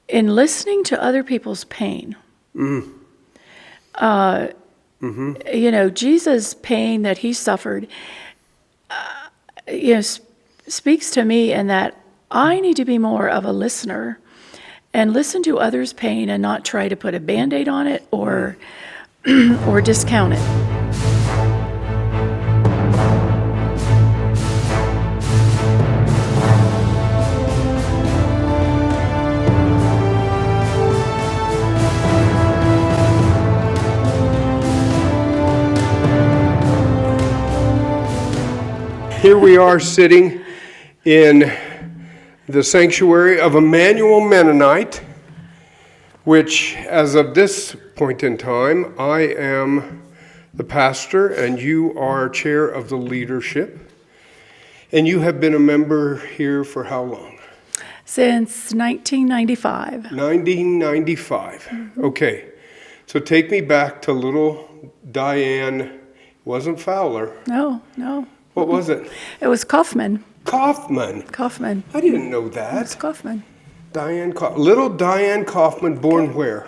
in listening to other people's pain. Jesus' pain that he suffered, speaks to me in that I need to be more of a listener and listen to others' pain and not try to put a Band-Aid on it or or discount it. Here we are sitting in the sanctuary of Emmanuel Mennonite, which, as of this point in time, I am the pastor and you are chair of the leadership. And you have been a member here for how long? Since 1995. 1995. Okay. So take me back to little Diane. Wasn't Fowler. No. What was it? It was Kaufman. Kaufman. I didn't know that. It was Kaufman. Little Diane Kaufman, born where?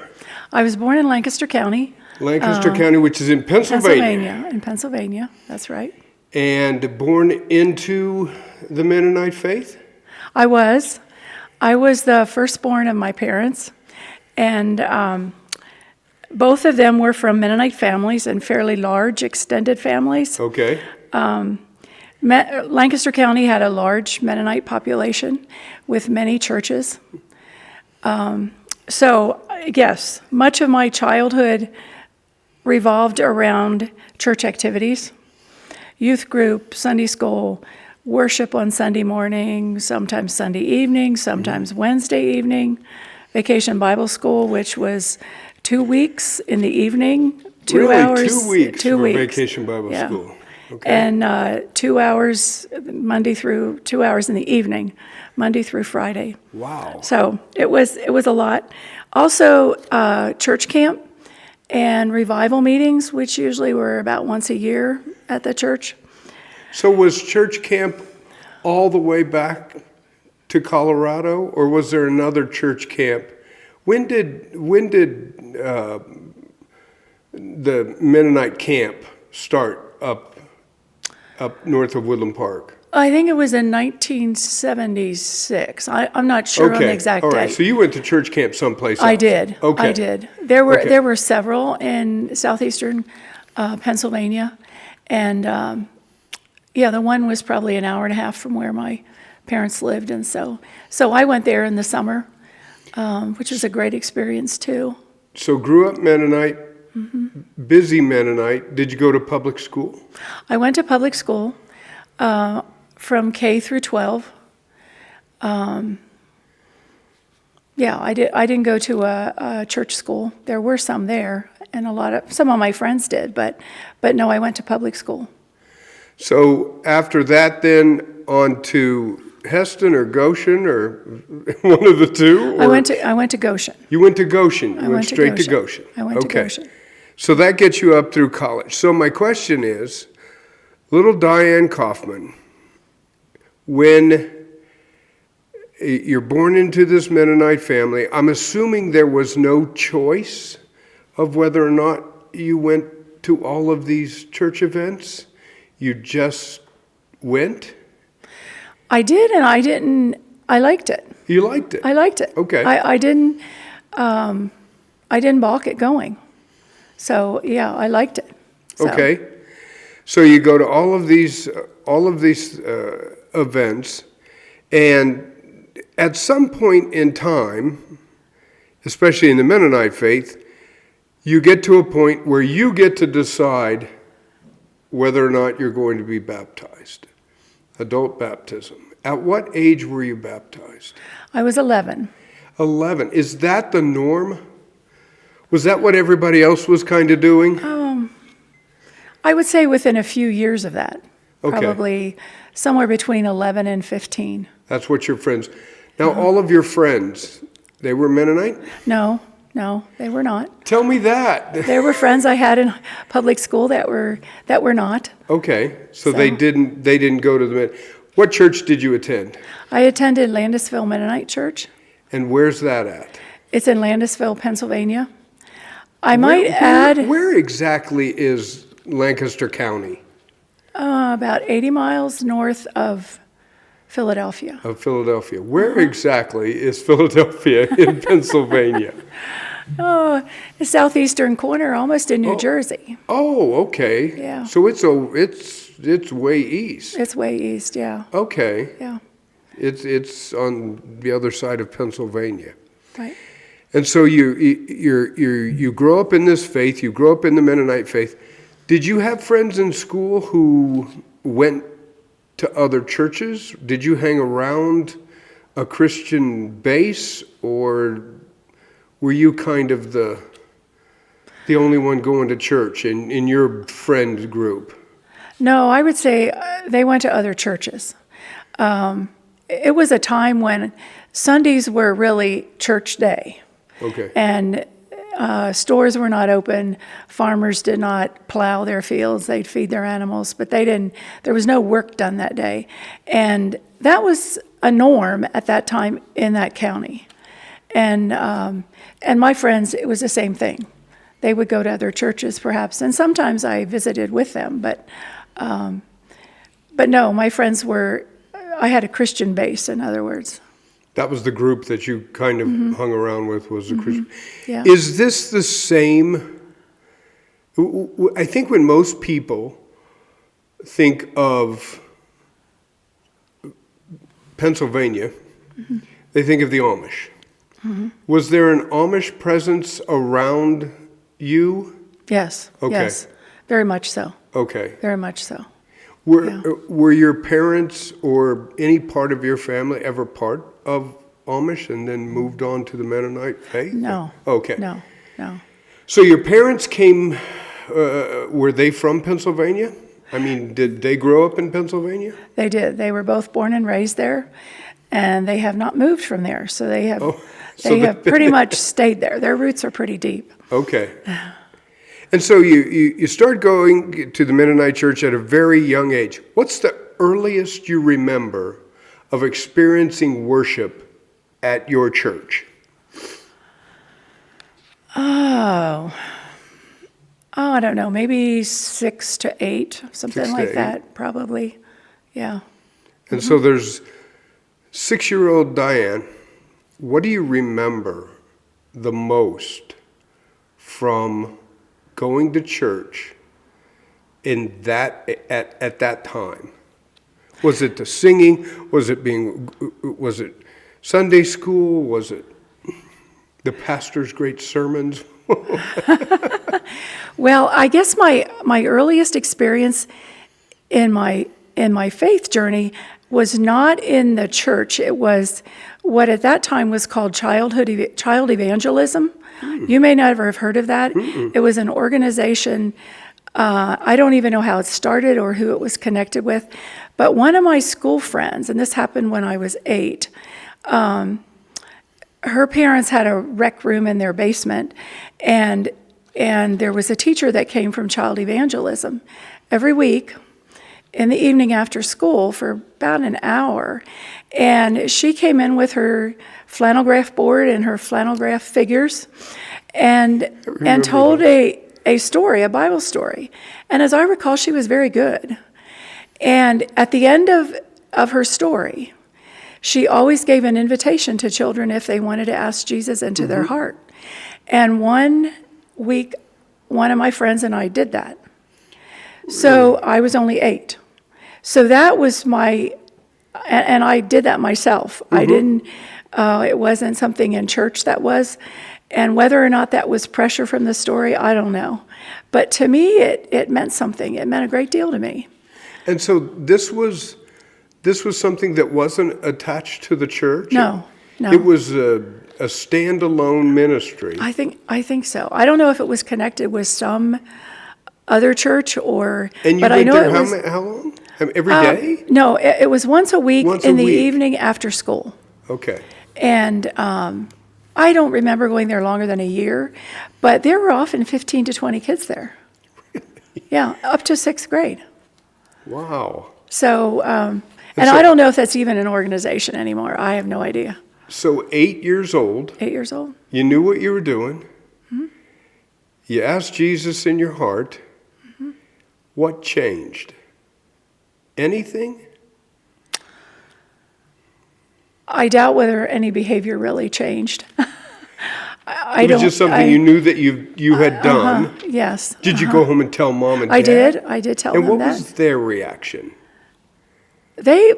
I was born in Lancaster County. Lancaster County, which is in Pennsylvania. In Pennsylvania, that's right. And born into the Mennonite faith? I was the firstborn of my parents, and both of them were from Mennonite families and fairly large, extended families. Okay. Lancaster County had a large Mennonite population with many churches. So, yes, much of my childhood revolved around church activities, youth group, Sunday school, worship on Sunday morning, sometimes Sunday evening, sometimes Wednesday evening, vacation Bible school, which was 2 weeks in the evening, 2 hours. 2 weeks for vacation Bible school. Okay. And 2 hours Monday through 2 hours in the evening, Monday through Friday. Wow. So it was a lot. Also, church camp and revival meetings, which usually were about once a year at the church. So was church camp all the way back to Colorado, or was there another church camp? When did the Mennonite camp start up north of Woodland Park? I think it was in 1976. I'm not sure on the exact all right. date. So you went to church camp someplace else. I did. Okay. I did. There were several in southeastern Pennsylvania, and the one was probably an hour and a half from where my parents lived, and so I went there in the summer, which was a great experience too. So grew up Mennonite, busy Mennonite. Did you go to public school? I went to public school from K through 12. I didn't go to a church school. There were some there, and some of my friends did, but no, I went to public school. So after that, then on to Heston or Goshen or one of the two? Or? I went to Goshen. You went to Goshen. You went straight to Goshen. I went to Goshen. So that gets you up through college. So my question is, little Diane Kaufman, when you're born into this Mennonite family, I'm assuming there was no choice of whether or not you went to all of these church events? You just went? I did, and I didn't. I liked it. You liked it? I liked it. Okay. I didn't balk at going. So yeah, I liked it. So. Okay. So you go to all of these events, and at some point in time, especially in the Mennonite faith, you get to a point where you get to decide whether or not you're going to be baptized. Adult baptism. At what age were you baptized? I was 11. 11. Is that the norm? Was that what everybody else was kind of doing? I would say within a few years of that. Okay. Probably somewhere between 11 and 15. That's what your friends... Now, all of your friends, they were Mennonite? No, they were not. Tell me that. There were friends I had in public school that were not. Okay, so they didn't go to the... What church did you attend? I attended Landisville Mennonite Church. And where's that at? It's in Landisville, Pennsylvania. I might add Where exactly is Lancaster County? about 80 miles north of Philadelphia. Of Philadelphia. Where exactly is Philadelphia in Pennsylvania? Oh, the southeastern corner, almost in New Jersey. Oh, okay. Yeah. So it's way east. It's way east, yeah. Okay. Yeah, It's on the other side of Pennsylvania. right. And so you grow up in this faith, you grow up in the Mennonite faith. Did you have friends in school who went to other churches? Did you hang around a Christian base, or were you kind of the only one going to church in your friend group? No, I would say they went to other churches. It was a time when Sundays were really church day. Okay. And stores were not open. Farmers did not plow their fields. They'd feed their animals, but there was no work done that day. And that was a norm at that time in that county. And my friends, it was the same thing. They would go to other churches perhaps, and sometimes I visited with them, but no, my friends I had a Christian base, in other words. That was the group that you kind of hung around with, was the Christian. Yeah. Is this the same? I think when most people think of Pennsylvania, they think of the Amish. Was there an Amish presence around you? Yes. Okay. Yes. Very much so. Okay. Very much so. Were your parents or any part of your family ever part of Amish and then moved on to the Mennonite faith? No. Okay. No. So your parents came, were they from Pennsylvania? I mean, did they grow up in Pennsylvania? They did. They were both born and raised there, and they have not moved from there. So they have pretty much stayed there. Their roots are pretty deep. Okay. And so you start going to the Mennonite church at a very young age. What's the earliest you remember of experiencing worship at your church? Oh, I don't know, maybe 6 to 8, something 6 to like 8. that, probably. Yeah. And so there's 6-year-old Diane. What do you remember the most from going to church at that time? Was it the singing? Was it Sunday school? Was it the pastor's great sermons? Well, I guess my earliest experience in my faith journey was not in the church. It was what at that time was called child evangelism. You may never have heard of that. It was an organization. I don't even know how it started or who it was connected with, but one of my school friends, and this happened when I was 8, her parents had a rec room in their basement, and there was a teacher that came from child evangelism every week in the evening after school for about an hour. And she came in with her flannel graph board and her flannel graph figures and told a story, a Bible story. And as I recall, she was very good. And at the end of her story, she always gave an invitation to children if they wanted to ask Jesus into their heart. And one week, one of my friends and I did that. So I was only 8. So that was and I did that myself. I didn't, it wasn't something in church that was. And whether or not that was pressure from the story, I don't know. But to me, it meant something. It meant a great deal to me. And so this was something that wasn't attached to the church? No. It was a standalone ministry. I think so. I don't know if it was connected with some other church or. And you but went I know there it was, how long? Every day? No, it was once a week Once a in the week. evening after school. Okay. And I don't remember going there longer than a year, but there were often 15 to 20 kids there. Yeah, up to 6th grade. Wow. So, and I don't know if that's even an organization anymore. I have no idea. So 8 years old, 8 years old. you knew what you were doing. You asked Jesus in your heart. What changed? Anything? I doubt whether any behavior really changed. I It was don't. just something you knew that you had done. Yes. Did you go home and tell mom and dad? I did. I did tell And them what that. was their reaction? They,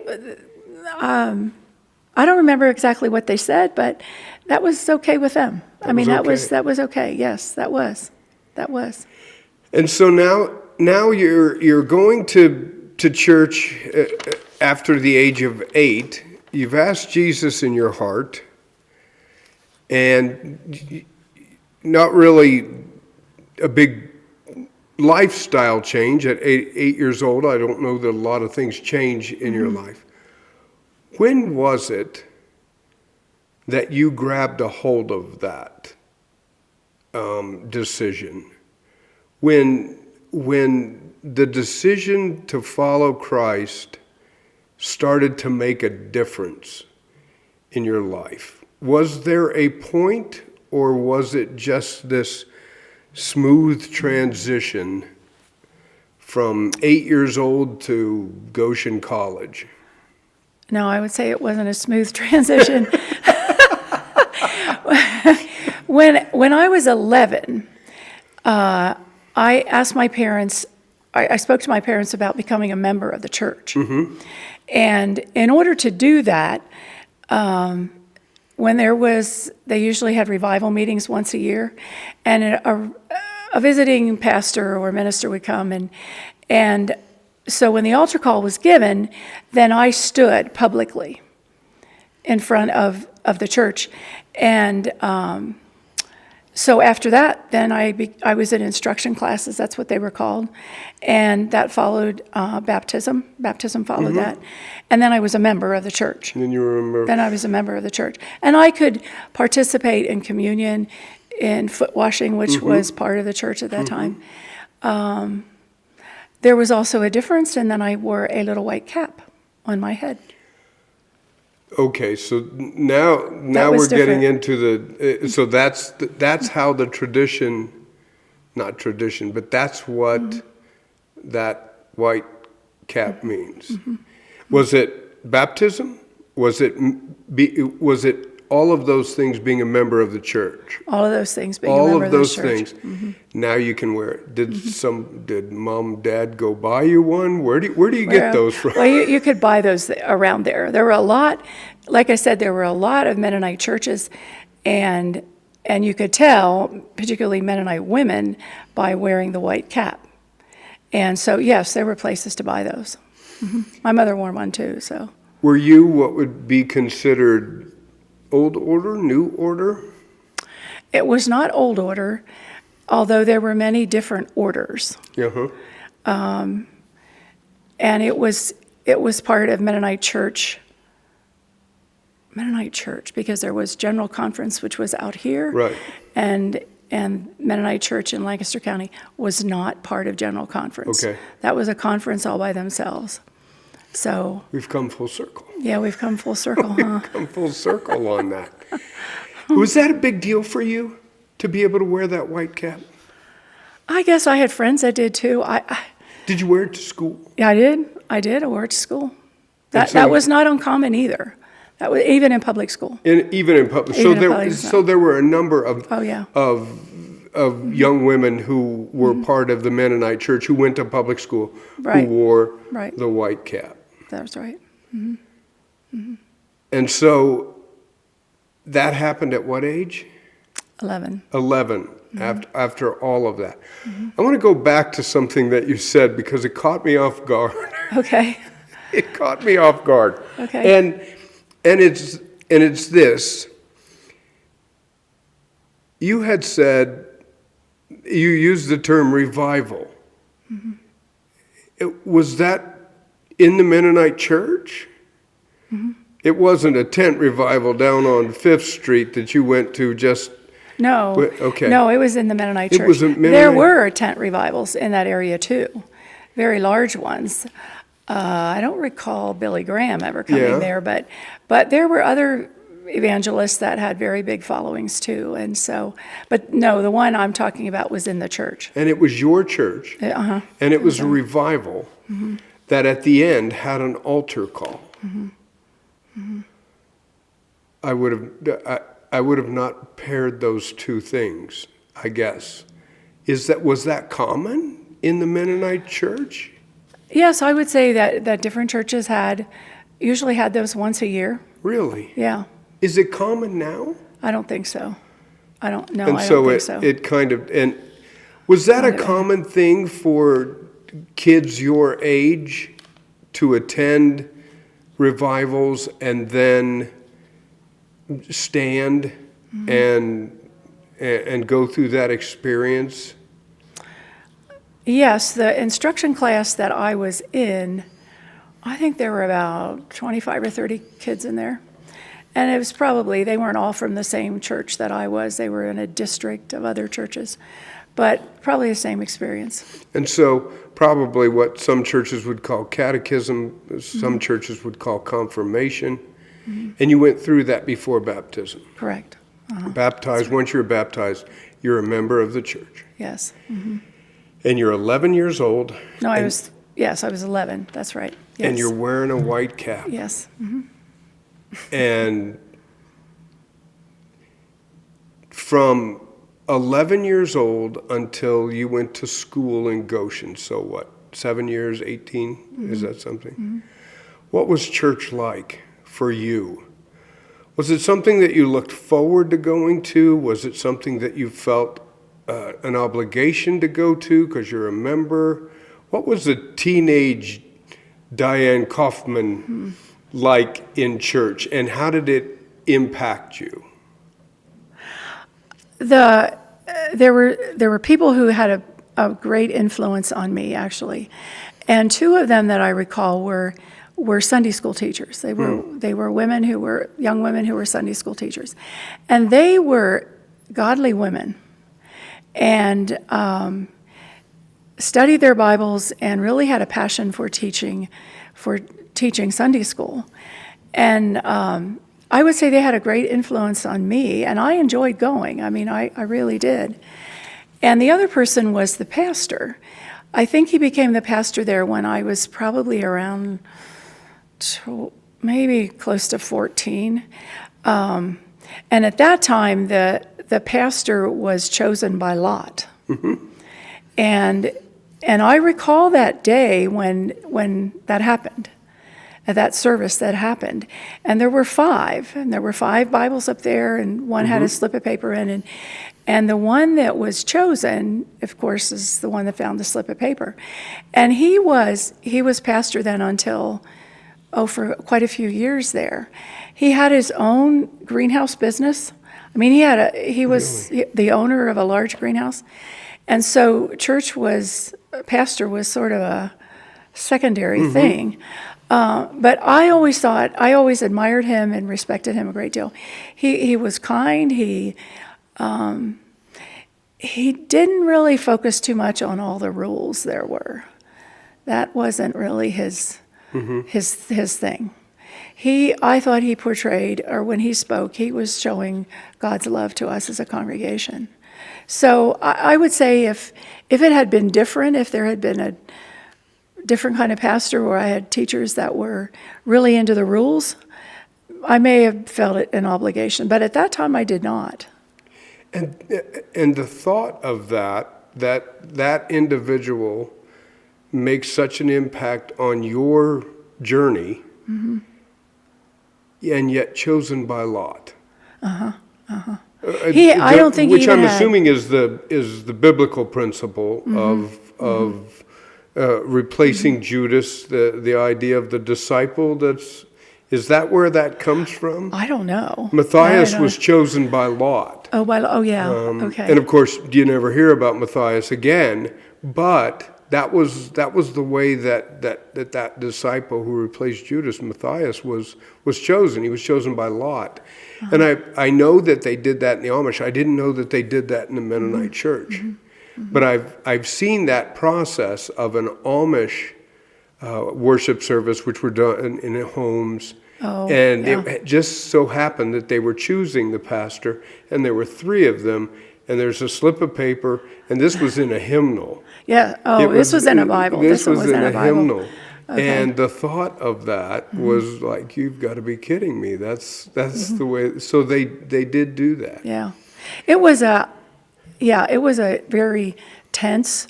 I don't remember exactly what they said, but that was okay with them. I mean, that was okay. Yes, that was. And so now you're going to church after the age of 8. You've asked Jesus in your heart, and not really a big lifestyle change at 8 years old. I don't know that a lot of things change in your life. When was it that you grabbed a hold of that decision? When the decision to follow Christ started to make a difference in your life, was there a point, or was it just this smooth transition from 8 years old to Goshen College? No, I would say it wasn't a smooth transition. When I was 11, I asked my parents, I spoke to my parents about becoming a member of the church. And in order to do that, when they usually had revival meetings once a year, and a visiting pastor or minister would come, and so when the altar call was given, then I stood publicly in front of the church, and so after that, then I was in instruction classes. That's what they were called, and that followed baptism. Baptism followed that, and then I was a member of the church. And then you remember. Then I was a member of the church, and I could participate in communion, in foot washing, which was part of the church at that time. There was also a difference, and then I wore a little white cap on my head. Okay, so now we're getting into the. So that's how the tradition, not tradition, but that's what that white cap means. Was it baptism? Was it all of those things being a member of the church? All of those things being a member of the church. All of those things. Now you can wear it. Did mom and dad go buy you one? Where do you get those from? Well, you could buy those around there. There were a lot, like I said, there were a lot of Mennonite churches, and you could tell, particularly Mennonite women, by wearing the white cap. And so, yes, there were places to buy those. My mother wore one too. So. Were you what would be considered old order, new order? It was not old order, although there were many different orders. And it was part of Mennonite Church, because there was General Conference, which was out here. Right. And Mennonite Church in Lancaster County was not part of General Conference. Okay. That was a conference all by themselves. So. We've come full circle. Yeah, we've come full circle, huh? We've come full circle on that. Was that a big deal for you to be able to wear that white cap? I guess I had friends that did too. Did you wear it to school? Yeah, I did. I wore it to school. That was not uncommon either. That was even in public school. Even in public. So there were a number of of young women who were part of the Mennonite church who went to public school who wore the white cap. That's right. And so that happened at what age? 11. 11, after all of that. I want to go back to something that you said because it caught me off guard. Okay. It caught me off guard. Okay. And it's this. You had said, you used the term revival. Was that in the Mennonite church? It wasn't a tent revival down on 5th Street that you went to just... No. Okay. No, it was in the Mennonite church. It was a Mennonite... There were tent revivals in that area too, very large ones. I don't recall Billy Graham ever coming there, but there were other evangelists that had very big followings too. And so, but no, the one I'm talking about was in the church. And it was your church. Uh-huh. And it was a revival that at the end had an altar call. I would have not paired those two things, I guess. Was that common in the Mennonite church? Yes, I would say that different churches usually had those once a year. Really? Yeah. Is it common now? I don't think so. I don't think so. It kind of, and was that a common thing for kids your age to attend revivals and then stand and go through that experience? Yes, the instruction class that I was in, I think there were about 25 or 30 kids in there. And it was they weren't all from the same church that I was. They were in a district of other churches, but probably the same experience. And so probably what some churches would call catechism, some churches would call confirmation. And you went through that before baptism. Correct. Baptized, once you're baptized, you're a member of the church. Yes. And you're 11 years old. No, I was 11. That's right. Yes. And you're wearing a white cap. Yes. And from 11 years old until you went to school in Goshen, so what, 7 years, 18? Is that something? What was church like for you? Was it something that you looked forward to going to? Was it something that you felt an obligation to go to because you're a member? What was the teenage Diane Kaufman like in church, and how did it impact you? There were people who had a great influence on me, actually, and two of them that I recall were Sunday school teachers. They were young women who were Sunday school teachers, and they were godly women, and studied their Bibles and really had a passion for teaching Sunday school. And I would say they had a great influence on me, and I enjoyed going. I mean, I really did. And the other person was the pastor. I think he became the pastor there when I was probably around maybe close to 14. And at that time, the pastor was chosen by lot. And I recall that day when that happened, at that service that happened. And there were 5 Bibles up there, and one had a slip of paper in it. And the one that was chosen, of course, is the one that found the slip of paper. And he was pastor then until, for quite a few years there. He had his own greenhouse business. I mean, he was the owner of a large greenhouse. And so pastor was sort of a secondary thing. But I always admired him and respected him a great deal. He was kind. He didn't really focus too much on all the rules there were. That wasn't really his thing. I thought he portrayed, or when he spoke, he was showing God's love to us as a congregation. So I would say if it had been different, if there had been a different kind of pastor where I had teachers that were really into the rules, I may have felt it an obligation. But at that time, I did not. And the thought of that individual makes such an impact on your journey, and yet chosen by lot. I don't think which I'm assuming is the biblical principle of replacing Judas, the idea of the disciple. Is that where that comes from? I don't know. Matthias was chosen by Lot. Yeah. Okay. And of course, you never hear about Matthias again. But that was the way that disciple who replaced Judas, Matthias, was chosen. He was chosen by Lot. And I know that they did that in the Amish. I didn't know that they did that in the Mennonite church. But I've seen that process of an Amish worship service, which were done in homes, Oh, And yeah. it just so happened that they were choosing the pastor, and there were 3 of them, and there's a slip of paper, and this was in a hymnal. Yeah. Oh, this was in a Bible. This one was was in in a a Bible. hymnal. Okay. And the thought of that was like, you've got to be kidding me. That's the way. So they did do that. Yeah. It was a very tense.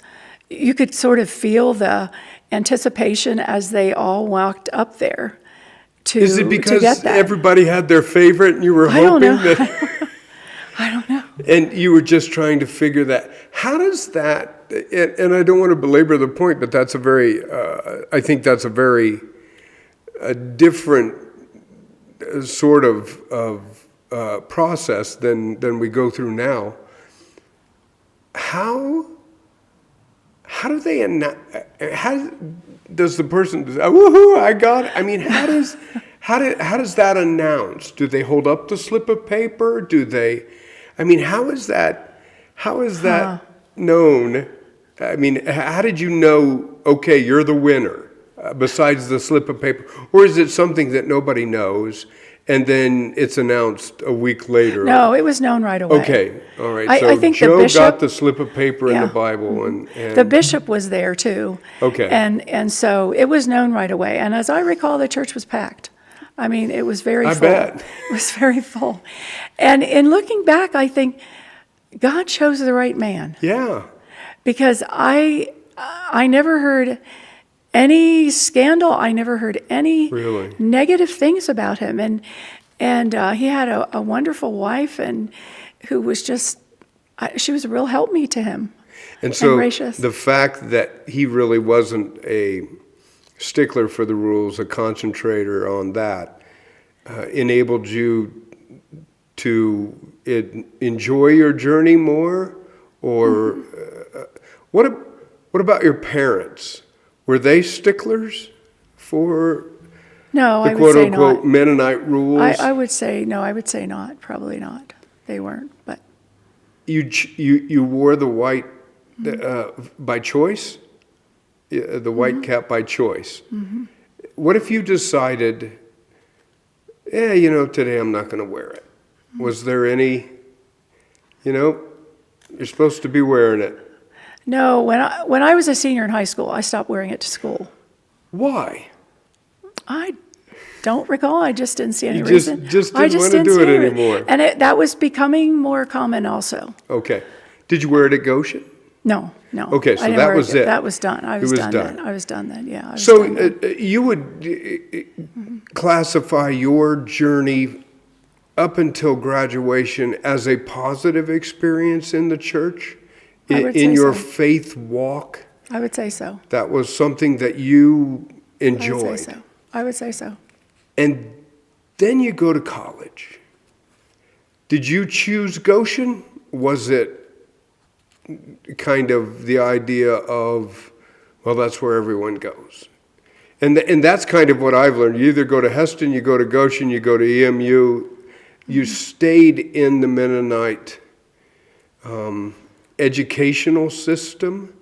You could sort of feel the anticipation as they all walked up there to Is it to because get that. everybody had their favorite and you were I don't hoping know. that, I don't know. and you were just trying to figure that? How does that, and I don't want to belabor the point, but that's I think that's a very different sort of process than we go through now. How do they how does the person woohoo, I got it? I mean, how does that announce? Do they hold up the slip of paper? Do they, I mean, how is that known? I mean, how did you know, okay, you're the winner, besides the slip of paper? Or is it something that nobody knows and then it's announced a week later? No, it was known right away. Okay, all right. I think the Joe bishop got the slip of paper in Yeah. the Bible, and The bishop was there too. Okay. And so it was known right away. And as I recall, the church was packed. I mean, it was very I full. bet. It was very full. And in looking back, I think God chose the right man, yeah, because I never heard any scandal. I never heard any Really? negative things about him. And he had a wonderful wife, and who was just, she was a real helpmeet to him. and so gracious. the fact that he really wasn't a stickler for the rules, a concentrator on that, enabled you to enjoy your journey more? Or what about your parents? Were they sticklers for No, the I would say not. quote-unquote Mennonite rules? I would say no. I would say not. Probably not. They weren't. But You wore the white by choice? The white cap by choice. What if you decided, today I'm not going to wear it? Was there any, you're supposed to be wearing it? no, when I was a senior in high school, I stopped wearing it to school. Why? I don't recall. I just didn't see any You reason. just I didn't want to do see it any re- anymore. And that was becoming more common also. Okay. Did you wear it at Goshen? No. Okay, so I didn't that wear was it. That was done. I was was done done. then. I was done then. Yeah. I was So done then. you would classify your journey up until graduation as a positive experience in the church, I would in say your so. faith walk? I would say so. That was something that you I would enjoyed. say so. I would say so. And then you go to college. Did you choose Goshen? Was it kind of the idea of, well, that's where everyone goes? And that's kind of what I've learned. You either go to Heston, you go to Goshen, you go to EMU. You stayed in the Mennonite educational system.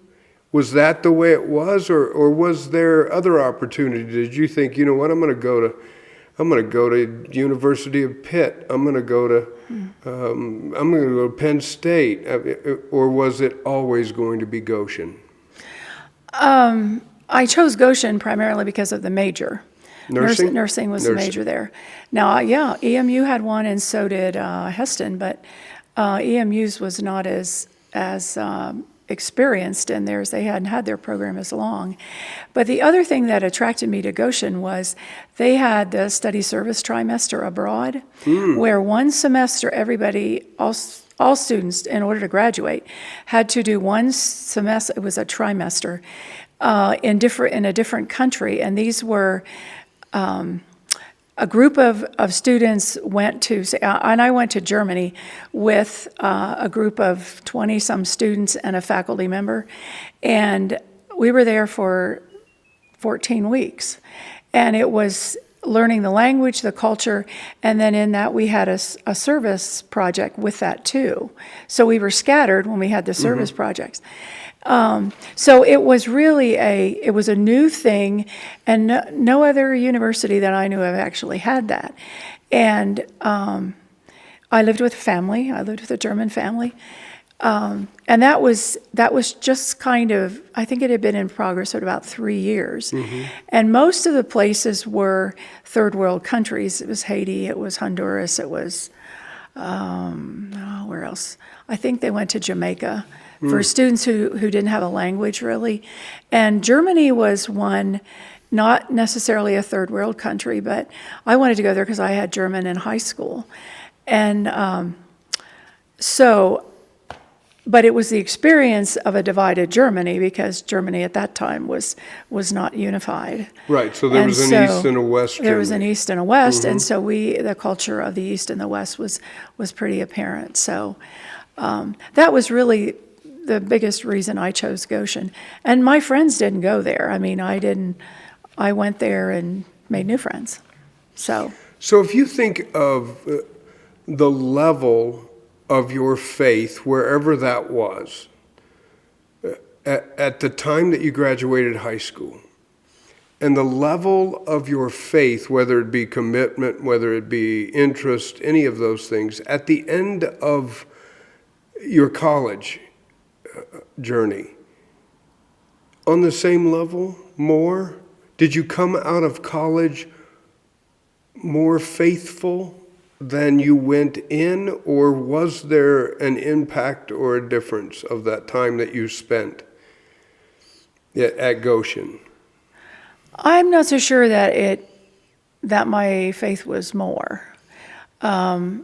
Was that the way it was, or was there other opportunity? Did you think, you know what, I'm going to go to University of Pitt. I'm going to go to Penn State. Or was it always going to be Goshen? I chose Goshen primarily because of the major. Nursing? Nursing was the Nursing. major there. Now, yeah, EMU had one, and so did Heston, but EMU's was not as experienced in theirs. They hadn't had their program as long. But the other thing that attracted me to Goshen was they had the study service trimester abroad, where one semester everybody, all students, in order to graduate, had to do one semester. It was a trimester in a different country, and these were. A group of students went to, and I went to Germany with a group of 20-some students and a faculty member, and we were there for 14 weeks. And it was learning the language, the culture, and then in that we had a service project with that too. So we were scattered when we had the service projects. So it was really it was a new thing, and no other university that I knew of actually had that. And I lived with a family. I lived with a German family. And that was just kind of, I think it had been in progress at about 3 years. And most of the places were third world countries. It was Haiti, it was Honduras, it was, where else? I think they went to Jamaica for students who didn't have a language really. And Germany was one, not necessarily a third world country, but I wanted to go there because I had German in high school. And but it was the experience of a divided Germany, because Germany at that time was not unified. Right, so there was an East and a West Germany. There was an East and a West, and so the culture of the East and the West was pretty apparent. So that was really the biggest reason I chose Goshen. And my friends didn't go there. I mean, I went there and made new friends. So if you think of the level of your faith, wherever that was, at the time that you graduated high school, and the level of your faith, whether it be commitment, whether it be interest, any of those things, at the end of your college journey, on the same level, more? Did you come out of college more faithful than you went in, or was there an impact or a difference of that time that you spent at Goshen? I'm not so sure that my faith was more. All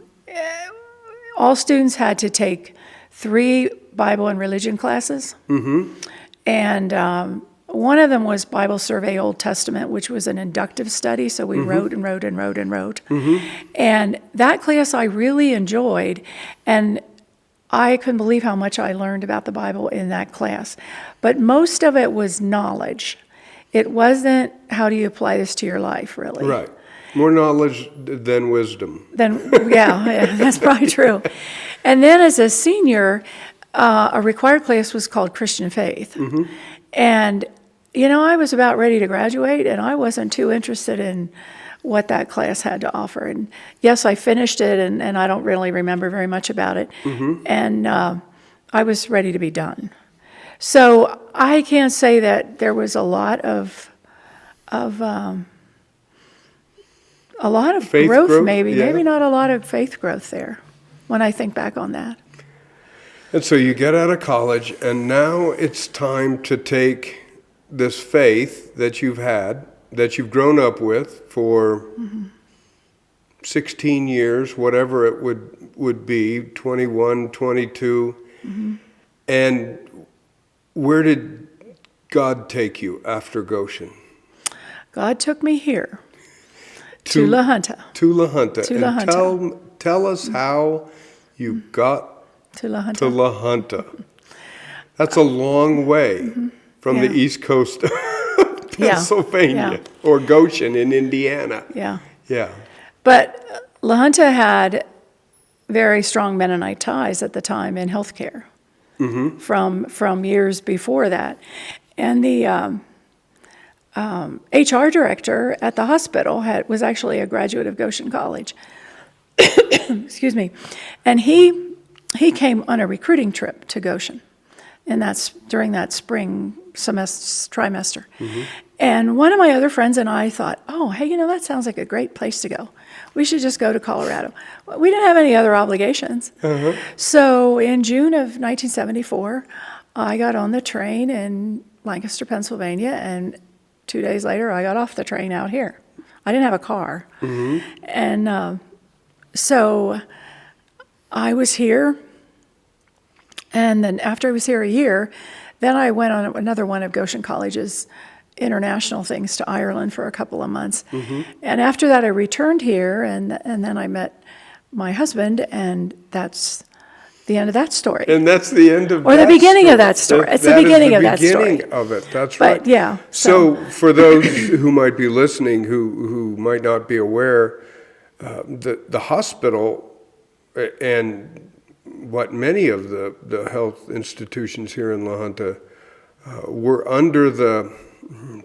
students had to take 3 Bible and religion classes, and one of them was Bible Survey Old Testament, which was an inductive study, so we wrote and wrote and wrote and wrote. And that class I really enjoyed, and I couldn't believe how much I learned about the Bible in that class. But most of it was knowledge. It wasn't, how do you apply this to your life, really? Right. More knowledge than wisdom. Yeah, that's probably true. And then as a senior, a required class was called Christian Faith. And, I was about ready to graduate, and I wasn't too interested in what that class had to offer. And yes, I finished it, and I don't really remember very much about it. And I was ready to be done. So I can't say that there was a lot of Faith growth, maybe. yeah. Maybe not a lot of faith growth there when I think back on that. And so you get out of college, and now it's time to take this faith that you've had, that you've grown up with for 16 years, whatever it would be, 21, 22. And where did God take you after Goshen? God took me here, to La Junta. To La Junta. To La Junta. And tell us how you got To La Junta. to La Junta. That's a long way from the East Coast of Pennsylvania, or Goshen in Indiana. Yeah. But La Junta had very strong Mennonite ties at the time in healthcare from years before that. And the HR director at the hospital was actually a graduate of Goshen College. Excuse me. And he came on a recruiting trip to Goshen, and that's during that spring trimester. And one of my other friends and I thought, oh, hey, that sounds like a great place to go. We should just go to Colorado. We didn't have any other obligations. So in June of 1974, I got on the train in Lancaster, Pennsylvania, and 2 days later, I got off the train out here. I didn't have a car. And so I was here, and then after I was here a year, then I went on another one of Goshen College's international things to Ireland for a couple of months. And after that, I returned here, and then I met my husband, and that's the end of that story. And that's the end of Or that the beginning story. of that story. It's the That is beginning of that story. beginning of it, that's But, right. yeah, So for those who might be listening, who might not be aware, the hospital and what many of the health institutions here in La Junta were under the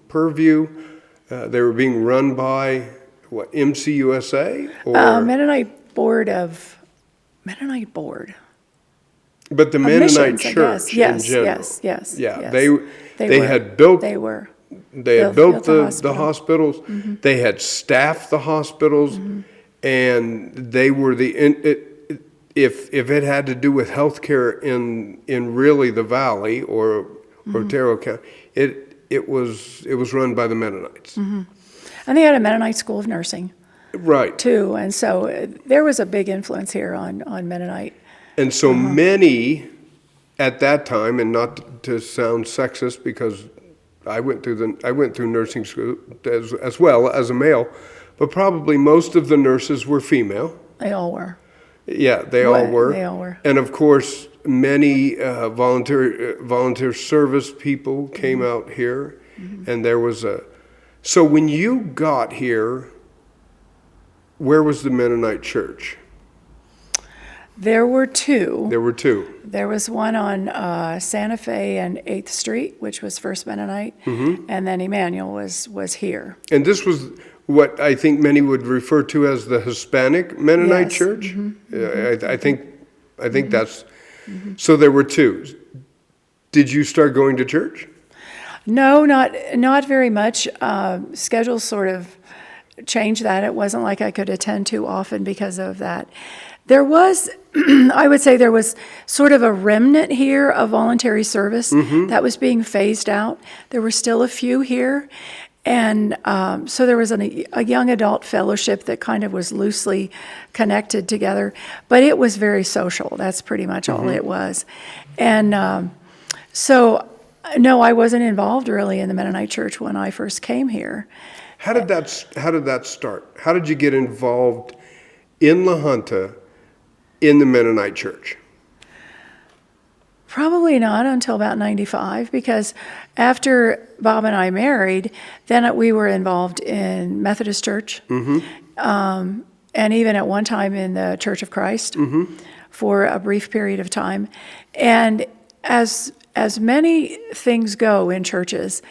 purview, they were being run by, what, MCUSA? Or, Mennonite Board. but the Mennonite Missions, I guess. Church in Yes, general. yes. Yeah, yes. they had built They were. They had Built built the the hospital. hospitals. They had staffed the hospitals, and they were if it had to do with healthcare in really the valley or Otero County, it was run by the Mennonites. And they had a Mennonite School of Nursing, Right. too. And so there was a big influence here on Mennonite. And so many at that time, and not to sound sexist, because I went through nursing school as well as a male, but probably most of the nurses were female. They all were. Yeah, they all were. They all were. And of course, many volunteer service people came out here, and there was a. So when you got here, where was the Mennonite church? There were two. There were two. There was one on Santa Fe and 8th Street, which was First Mennonite, and then Emmanuel was here. And this was what I think many would refer to as the Hispanic Mennonite Yes. church. I think that's. So there were two. Did you start going to church? No, not very much. Schedules sort of changed that. It wasn't like I could attend too often because of that. There was, I would say there was sort of a remnant here of voluntary service that was being phased out. There were still a few here. And so there was a young adult fellowship that kind of was loosely connected together. But it was very social. That's pretty much all it was. And so, no, I wasn't involved really in the Mennonite church when I first came here. How did that start? How did you get involved in La Junta in the Mennonite church? Probably not until about 95, because after Bob and I married, then we were involved in Methodist Church, and even at one time in the Church of Christ for a brief period of time. And as many things go in churches,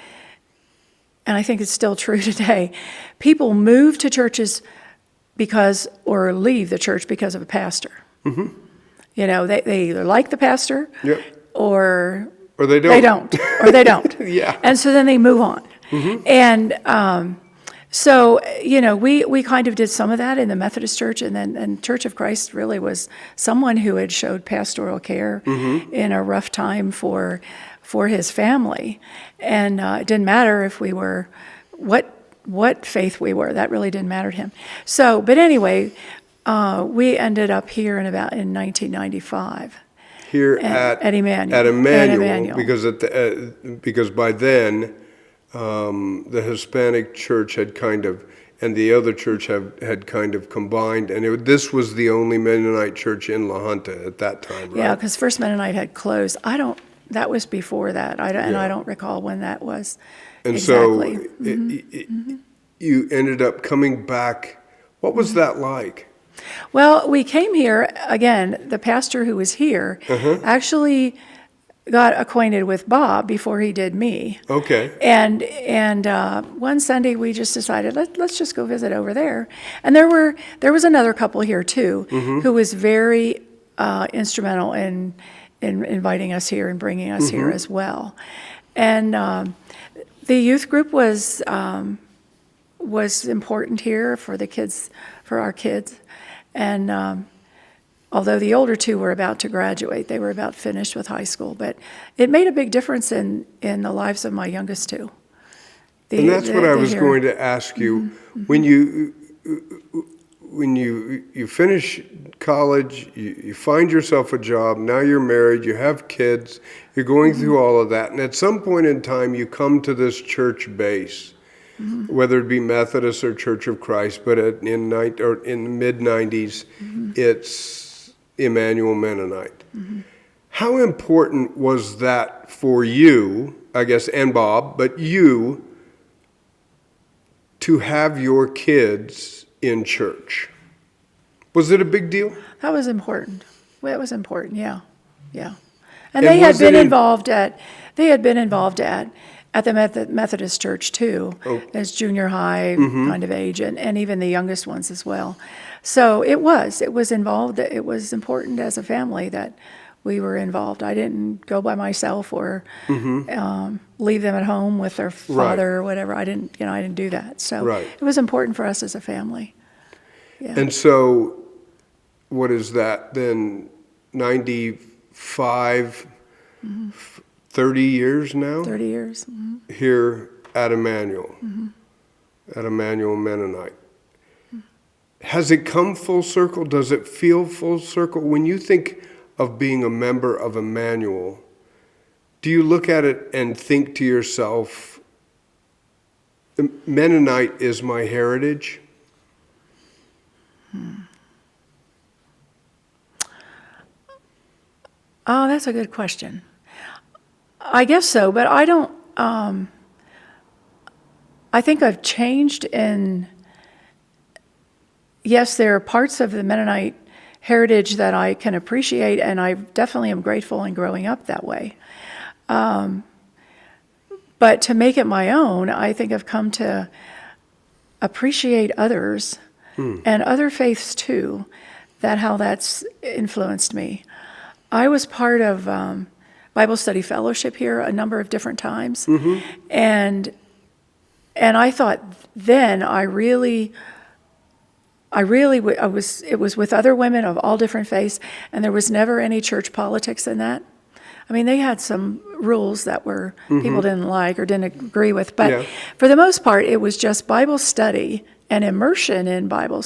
and I think it's still true today, people move to churches or leave the church because of a pastor. You know, they either like the pastor, or they don't. They don't, or they don't. Yeah. And so then they move on. And so, you know, we kind of did some of that in the Methodist Church, and Church of Christ really was someone who had showed pastoral care in a rough time for his family. And it didn't matter if we were, what faith we were, that really didn't matter to him. So, but anyway, we ended up here in 1995. Here at Emmanuel. At Emmanuel, Emmanuel. because by then the Hispanic church had kind of, and the other church had kind of combined, and this was the only Mennonite church in La Junta at that time, right? Yeah, because First Mennonite had closed. That was before that. And I don't recall when that was. And exactly. so you ended up coming back. What was that like? Well, we came here, again, the pastor who was here actually got acquainted with Bob before he did me. Okay. And one Sunday we just decided, let's just go visit over there. And there was another couple here too, who was very instrumental in inviting us here and bringing us here as well. And the youth group was important here for the kids, for our kids. And although the older two were about to graduate, they were about finished with high school, but it made a big difference in the lives of my youngest two. And that's what I was going to ask you. When you finish college, you find yourself a job, now you're married, you have kids, you're going through all of that, and at some point in time you come to this church base, whether it be Methodist or Church of Christ, but in the mid-90s, Emmanuel Mennonite. How important was that for you, I guess, and Bob, but you, to have your kids in church? Was it a big deal? That was important. Well, it was important, yeah. And And they had was it been in- involved at the Methodist Church too, as junior high kind of age, and even the youngest ones as well. So it was involved. It was important as a family that we were involved. I didn't go by myself or leave them at home with their father or whatever. I didn't do that. So Right. it was important for us as a family. Yeah. And so, what is that then? 95, 30 years now? 30 years. Here at Emmanuel, at Emmanuel Mennonite. Has it come full circle? Does it feel full circle? When you think of being a member of Emmanuel, do you look at it and think to yourself, Mennonite is my heritage? Oh, that's a good question. I guess so, but I don't. I think I've changed in. Yes, there are parts of the Mennonite heritage that I can appreciate, and I definitely am grateful in growing up that way. But to make it my own, I think I've come to appreciate others and other faiths too, how that's influenced me. I was part of Bible study fellowship here a number of different times, and I thought then it was with other women of all different faiths, and there was never any church politics in that. I mean, they had some rules that were people didn't like or didn't agree with, but for the most part, it was just Bible study and immersion in Bible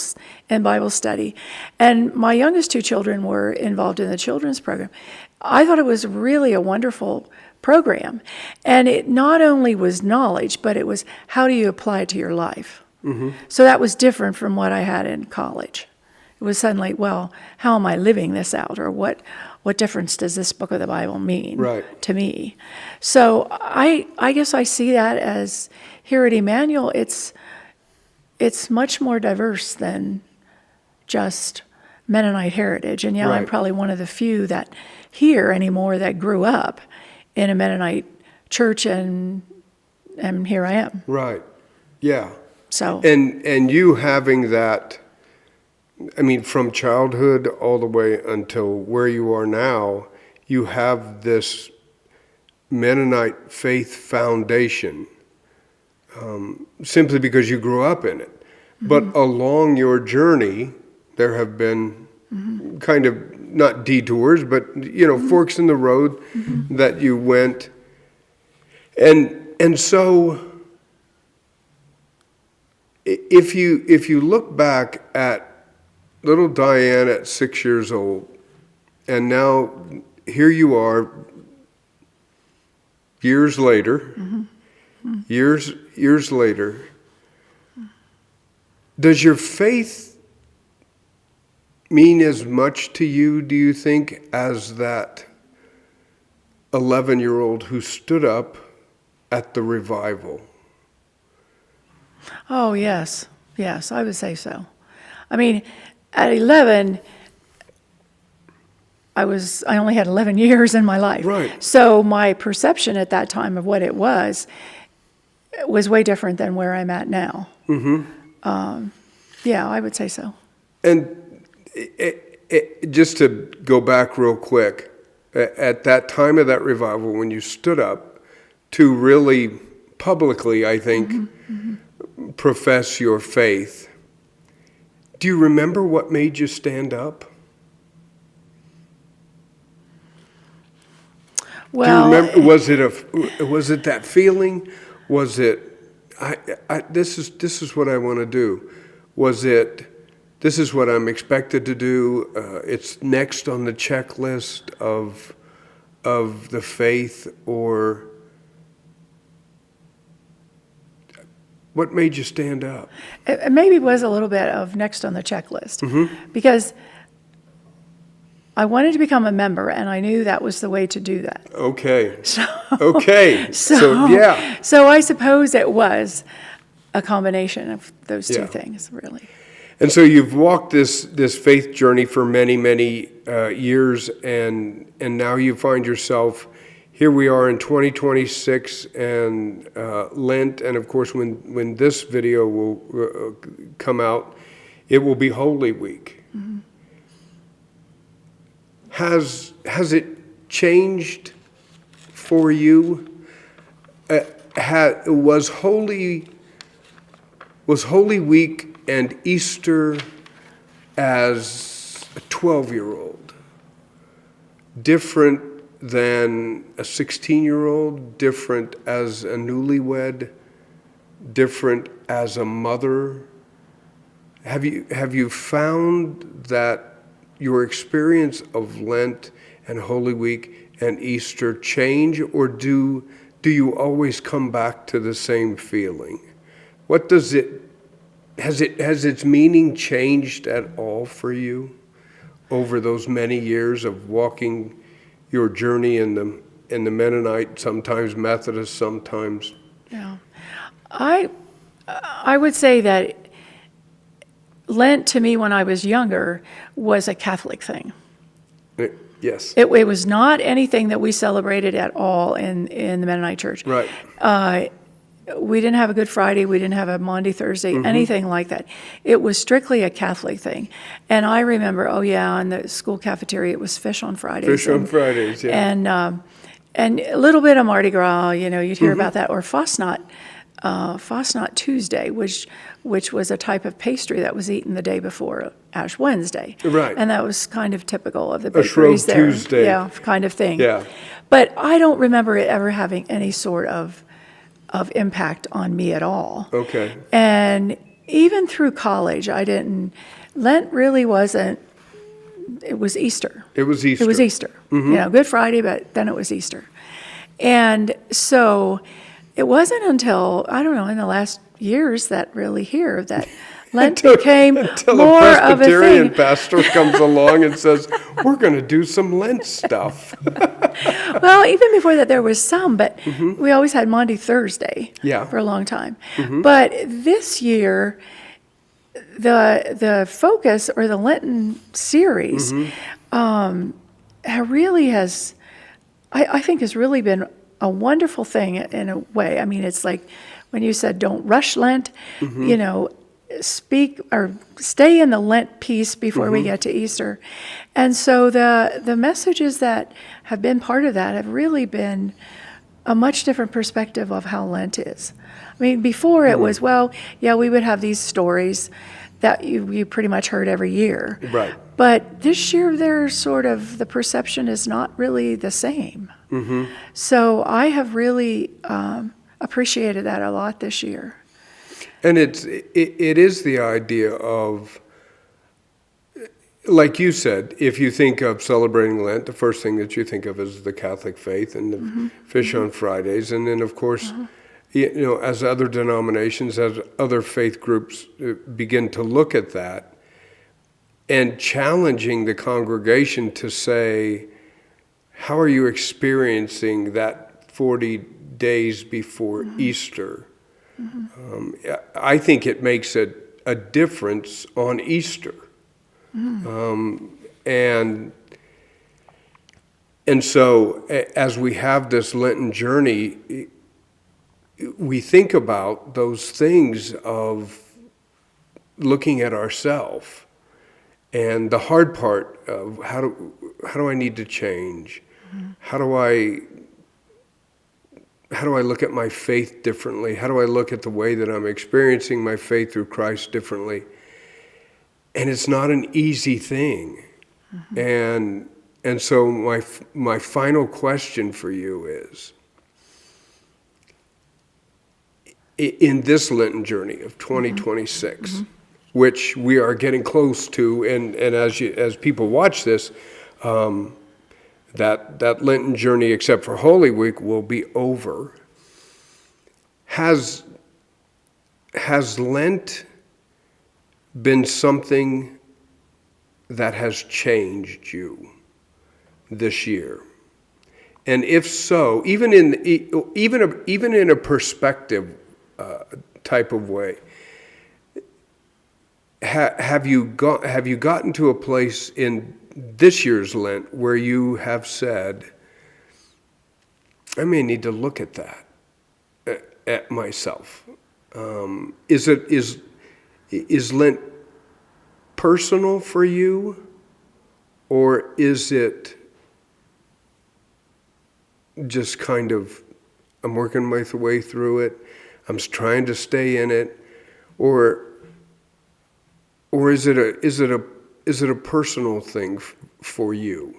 study. And my youngest two children were involved in the children's program. I thought it was really a wonderful program, and it not only was knowledge, but it was how do you apply it to your life. So that was different from what I had in college. It was suddenly, well, how am I living this out, or what difference does this book of the Bible mean to me? So I guess I see that as here at Emmanuel, it's much more diverse than just Mennonite heritage. And I'm probably one of the few that here anymore that grew up in a Mennonite church, and here I am. Right. Yeah. So And you having that, I mean, from childhood all the way until where you are now, you have this Mennonite faith foundation, simply because you grew up in it. But along your journey, there have been kind of, not detours, but, forks in the road that you went. And so, if you look back at little Diane at 6 years old, and now here you are, years later, years later, does your faith mean as much to you, do you think, as that 11-year-old who stood up at the revival? Oh, yes, I would say so. I mean, at 11, I only had 11 years in my life. Right. So my perception at that time of what it was way different than where I'm at now. Yeah, I would say so. And just to go back real quick, at that time of that revival, when you stood up to really publicly, I think, profess your faith, do you remember what made you stand up? Well, do you remember, was it that feeling? Was it, this is what I want to do? Was it, this is what I'm expected to do? It's next on the checklist of the faith, or what made you stand up? it maybe was a little bit of next on the checklist, because I wanted to become a member, and I knew that was the way to do that. Okay. So, Okay. So yeah. So I suppose it was a combination of those two Yeah. things, really. And so you've walked this faith journey for many, many years, and now you find yourself, here we are in 2026 and Lent, and of course when this video will come out, it will be Holy Week. Mm-hmm. Has it changed for you? Was Holy Week and Easter as a 12-year-old different than a 16-year-old, different as a newlywed, different as a mother? Have you found that your experience of Lent and Holy Week and Easter change, or do you always come back to the same feeling? What does it has its meaning changed at all for you over those many years of walking your journey in the Mennonite, sometimes Methodist, sometimes? Yeah. I would say that Lent to me when I was younger was a Catholic thing. Yes. It was not anything that we celebrated at all in the Mennonite church. Right. We didn't have a Good Friday. We didn't have a Maundy Thursday, anything like that. It was strictly a Catholic thing. And I remember, in the school cafeteria, it was fish on Fridays. Fish on Fridays, yeah. And a little bit of Mardi Gras, you'd hear about that, or Fastnacht Tuesday, which was a type of pastry that was eaten the day before Ash Wednesday. Right. And that was kind of typical of the A bakeries Shrove there. Tuesday. Yeah, kind of thing. Yeah. But I don't remember it ever having any sort of impact on me at all. Okay. And even through college, Lent really wasn't, it was Easter. It was Easter. It was Easter. Good Friday, but then it was Easter. And so it wasn't until, I don't know, in the last years that Lent became until more a of a Presbyterian thing. pastor comes along and says, we're going to do some Lent stuff. Well, even before that, there was some, but we always had Maundy Thursday Yeah. for a long time. But this year, the focus or the Lenten series really has, I think, has really been a wonderful thing in a way. I mean, it's like when you said, don't rush Lent, speak or stay in the Lent piece before we get to Easter. And so the messages that have been part of that have really been a much different perspective of how Lent is. I mean, before it was, we would have these stories that you pretty much heard every year. Right. But this year, the perception is not really the same. So I have really appreciated that a lot this year. And it is the idea of, like you said, if you think of celebrating Lent, the first thing that you think of is the Catholic faith and the fish on Fridays. And then, of course, as other denominations, as other faith groups begin to look at that and challenging the congregation to say, how are you experiencing that 40 days before Easter? I think it makes a difference on Easter. And so as we have this Lenten journey, we think about those things of looking at ourselves and the hard part of how do I need to change? How do I look at my faith differently? How do I look at the way that I'm experiencing my faith through Christ differently? And it's not an easy thing. And so my final question for you is, in this Lenten journey of 2026, which we are getting close to, and as people watch this, that Lenten journey, except for Holy Week, will be over. Has Lent been something that has changed you? this year? And if so, even in a perspective type of way, have you gotten to a place in this year's Lent where you have said, I may need to look at that at myself? Is Lent personal for you, or is it just kind of, I'm working my way through it, I'm trying to stay in it, or is it a personal thing for you?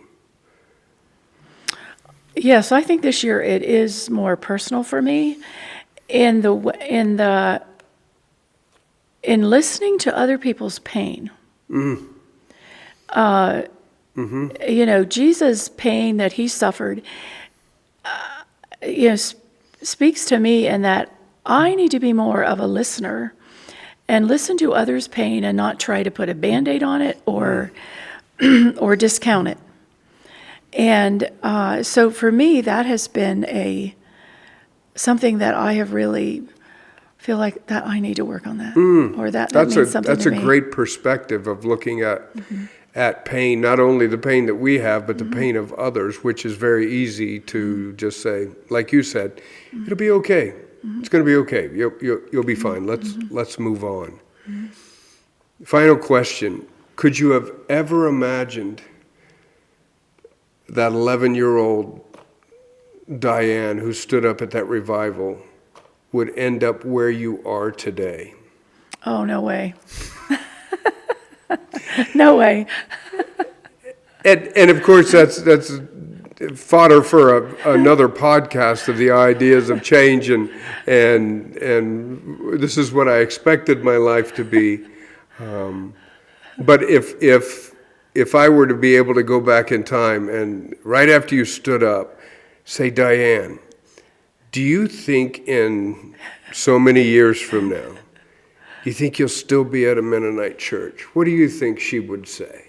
Yes, I think this year it is more personal for me in listening to other people's pain. Mm. You know, Jesus' pain that he suffered, speaks to me in that I need to be more of a listener and listen to others' pain and not try to put a Band-Aid on it or discount it. And so for me, that has been something that I have really feel like that I need to work on that, or that means something to me. That's a great perspective of looking at pain, not only the pain that we have, but the pain of others, which is very easy to just say, like you said, it'll be okay. It's going to be okay. You'll be fine. Let's move on. Final question: could you have ever imagined that 11-year-old Diane who stood up at that revival would end up where you are today? Oh, no way. No way. And of course, that's fodder for another podcast of the ideas of change, and this is what I expected my life to be. But if I were to be able to go back in time and right after you stood up, say, Diane, do you think in so many years from now, you think you'll still be at a Mennonite church? What do you think she would say?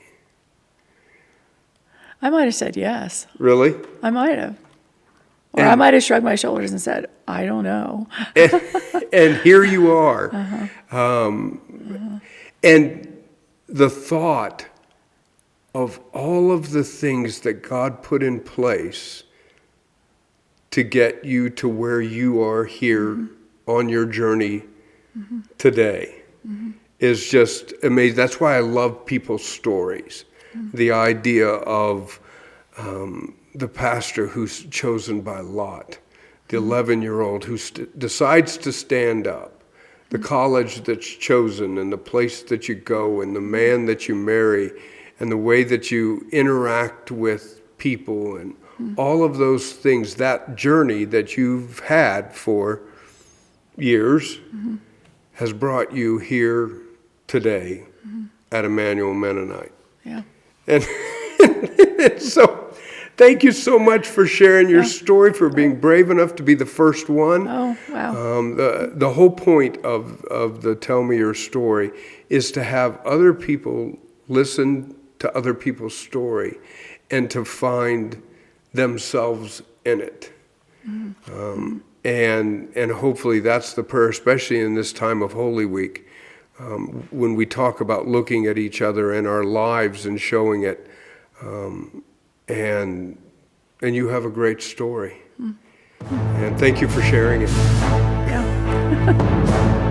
I might have said yes. Really? I might have. Or I might have shrugged my shoulders and said, I don't know. And here you are. And the thought of all of the things that God put in place to get you to where you are here on your journey today is just amazing. That's why I love people's stories. The idea of the pastor who's chosen by lot, the 11-year-old who decides to stand up, the college that's chosen, and the place that you go, and the man that you marry, and the way that you interact with people, and all of those things, that journey that you've had for years has brought you here today at Emmanuel Mennonite. Yeah. And so thank you so much for sharing your story, for being brave enough to be the first one. Oh, wow. The whole point of the Tell Me Your Story is to have other people listen to other people's story and to find themselves in it. And hopefully that's the prayer, especially in this time of Holy Week, when we talk about looking at each other and our lives and showing it. And you have a great story. And thank you for sharing it. Yeah.